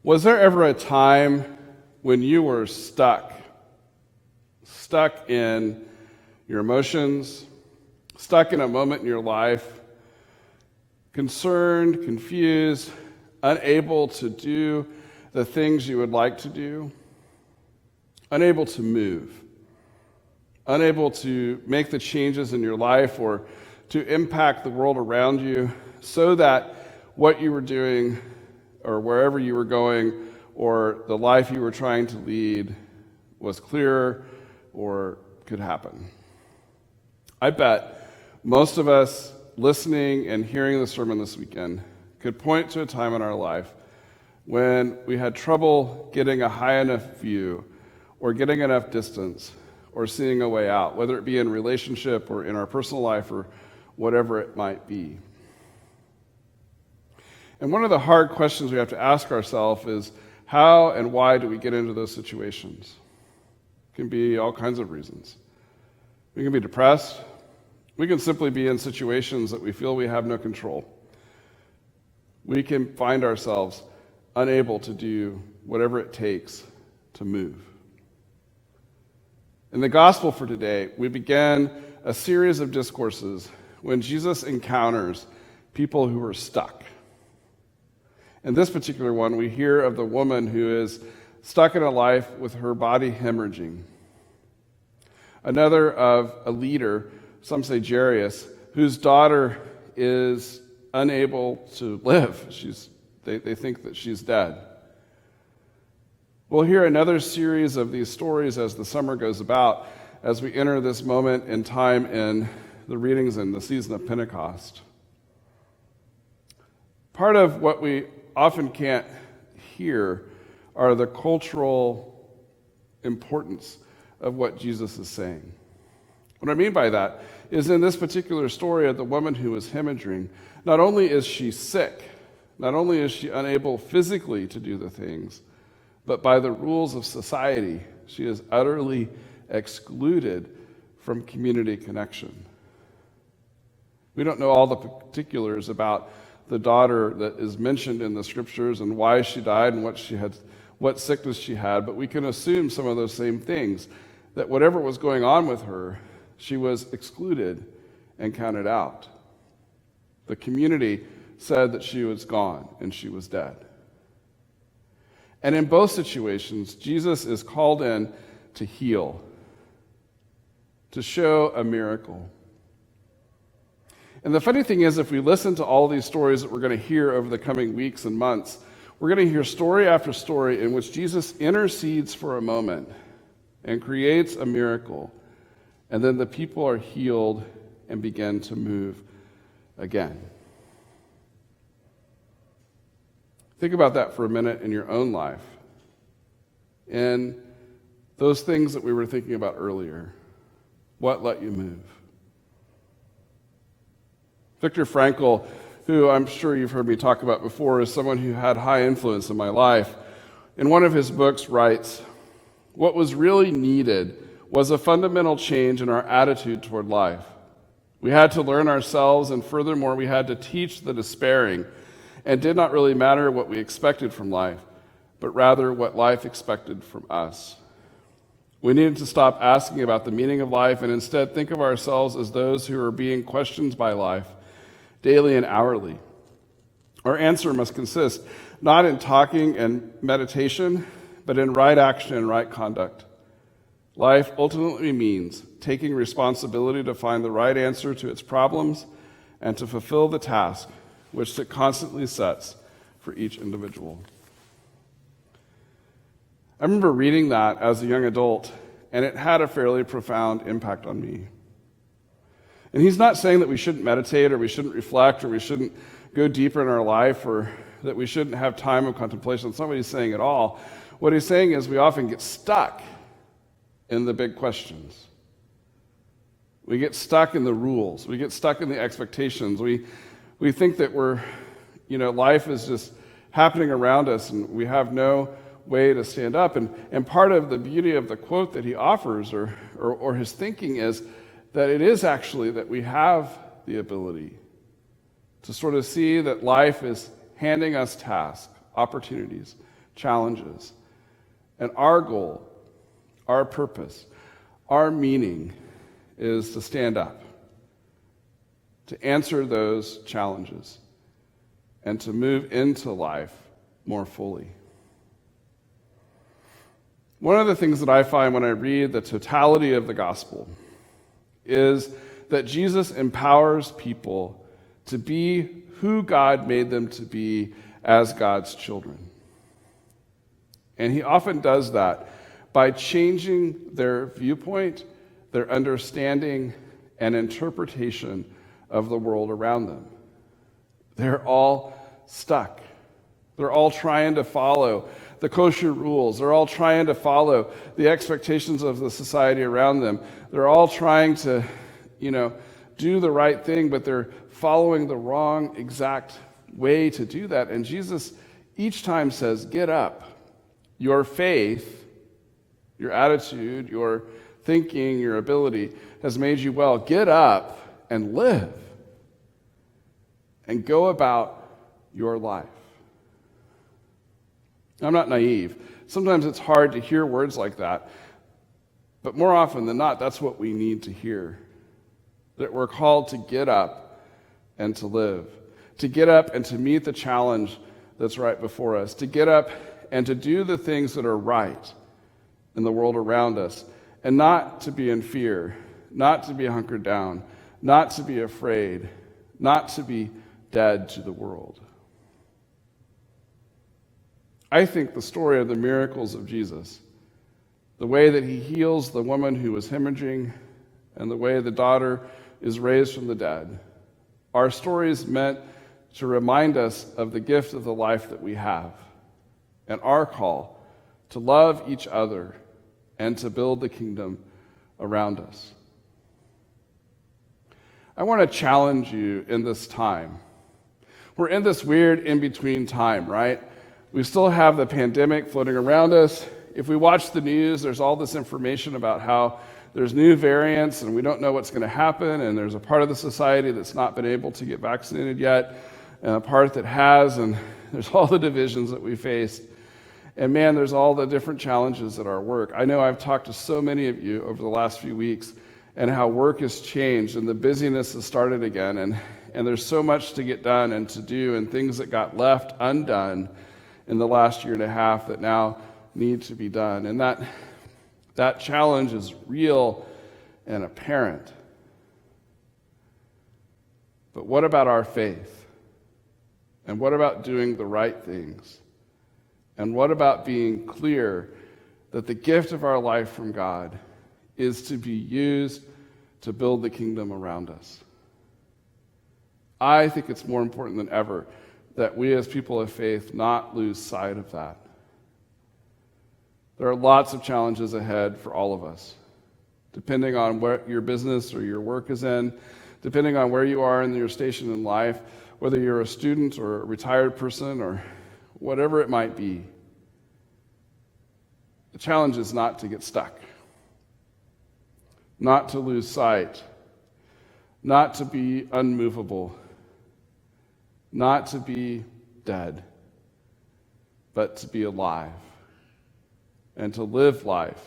Was there ever a time when you were stuck in your emotions, stuck in a moment in your life, concerned, confused, unable to do the things you would like to do, unable to move, unable to make the changes in your life or to impact the world around you so that what you were doing or wherever you were going or the life you were trying to lead was clearer or could happen? I bet most of us listening and hearing the sermon this weekend could point to a time in our life when we had trouble getting a high enough view or getting enough distance or seeing a way out, whether it be in relationship or in our personal life or whatever it might be. And one of the hard questions we have to ask ourselves is, how and why do we get into those situations? It can be all kinds of reasons. We can be depressed. We can simply be in situations that we feel we have no control. We can find ourselves unable to do whatever it takes to move. In the gospel for today, we begin a series of discourses when Jesus encounters people who are stuck. In this particular one, we hear of the woman who is stuck in a life with her body hemorrhaging. Another of a leader, some say Jairus, whose daughter is unable to live. They think that she's dead. We'll hear another series of these stories as the summer goes about, as we enter this moment in time in the readings in the season of Pentecost. Part of what we often can't hear are the cultural importance of what Jesus is saying. What I mean by that is, in this particular story of the woman who is hemorrhaging, not only is she sick, not only is she unable physically to do the things, but by the rules of society, she is utterly excluded from community connection. We don't know all the particulars about the daughter that is mentioned in the scriptures and why she died and what sickness she had, but we can assume some of those same things, that whatever was going on with her, she was excluded and counted out. The community said that she was gone and she was dead. And in both situations, Jesus is called in to heal, to show a miracle. And the funny thing is, if we listen to all these stories that we're going to hear over the coming weeks and months, we're going to hear story after story in which Jesus intercedes for a moment and creates a miracle, and then the people are healed and begin to move again. Think about that for a minute in your own life. And those things that we were thinking about earlier, what let you move? Viktor Frankl, who I'm sure you've heard me talk about before, is someone who had high influence in my life. In one of his books writes, "What was really needed was a fundamental change in our attitude toward life. We had to learn ourselves, and furthermore, we had to teach the despairing. And did not really matter what we expected from life, but rather what life expected from us. We needed to stop asking about the meaning of life and instead think of ourselves as those who are being questioned by life, daily and hourly. Our answer must consist not in talking and meditation, but in right action and right conduct. Life ultimately means taking responsibility to find the right answer to its problems and to fulfill the task which it constantly sets for each individual." I remember reading that as a young adult, and it had a fairly profound impact on me. And he's not saying that we shouldn't meditate or we shouldn't reflect or we shouldn't go deeper in our life or that we shouldn't have time of contemplation. That's not what he's saying at all. What he's saying is we often get stuck in the big questions. We get stuck in the rules. We get stuck in the expectations. We think that life is just happening around us and we have no way to stand up. And part of the beauty of the quote that he offers or his thinking is that it is actually that we have the ability to sort of see that life is handing us tasks, opportunities challenges. And our goal, our purpose, our meaning is to stand up, to answer those challenges, and to move into life more fully. One of the things that I find when I read the totality of the gospel is that Jesus empowers people to be who God made them to be as God's children. And he often does that by changing their viewpoint, their understanding, and interpretation of the world around them. They're all stuck. They're all trying to follow the kosher rules. They're all trying to follow the expectations of the society around them. They're all trying to, do the right thing, but they're following the wrong exact way to do that. And Jesus each time says, get up. Your faith, your attitude, your thinking, your ability has made you well. Get up and live and go about your life. I'm not naive. Sometimes it's hard to hear words like that, but more often than not, that's what we need to hear. That we're called to get up and to live, to get up and to meet the challenge that's right before us, to get up and to do the things that are right in the world around us, and not to be in fear, not to be hunkered down, not to be afraid, not to be dead to the world. I think the story of the miracles of Jesus, the way that he heals the woman who was hemorrhaging, and the way the daughter is raised from the dead, are stories meant to remind us of the gift of the life that we have and our call to love each other and to build the kingdom around us. I want to challenge you in this time. We're in this weird in-between time, right? We still have the pandemic floating around us. If we watch the news, there's all this information about how there's new variants and we don't know what's going to happen, and there's a part of the society that's not been able to get vaccinated yet, and a part that has, and there's all the divisions that we faced. And man, there's all the different challenges at our work. I know I've talked to so many of you over the last few weeks and how work has changed and the busyness has started again, and there's so much to get done and to do, and things that got left undone in the last year and a half that now need to be done. And that challenge is real and apparent. But what about our faith? And what about doing the right things? And what about being clear that the gift of our life from God is to be used to build the kingdom around us? I think it's more important than ever that we as people of faith not lose sight of that. There are lots of challenges ahead for all of us, depending on what your business or your work is in, depending on where you are in your station in life, whether you're a student or a retired person or whatever it might be. The challenge is not to get stuck, not to lose sight, not to be unmovable, not to be dead, but to be alive and to live life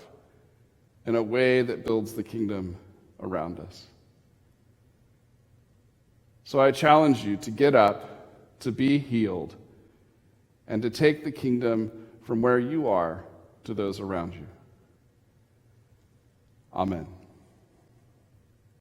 in a way that builds the kingdom around us. So I challenge you to get up, to be healed, and to take the kingdom from where you are to those around you. Amen.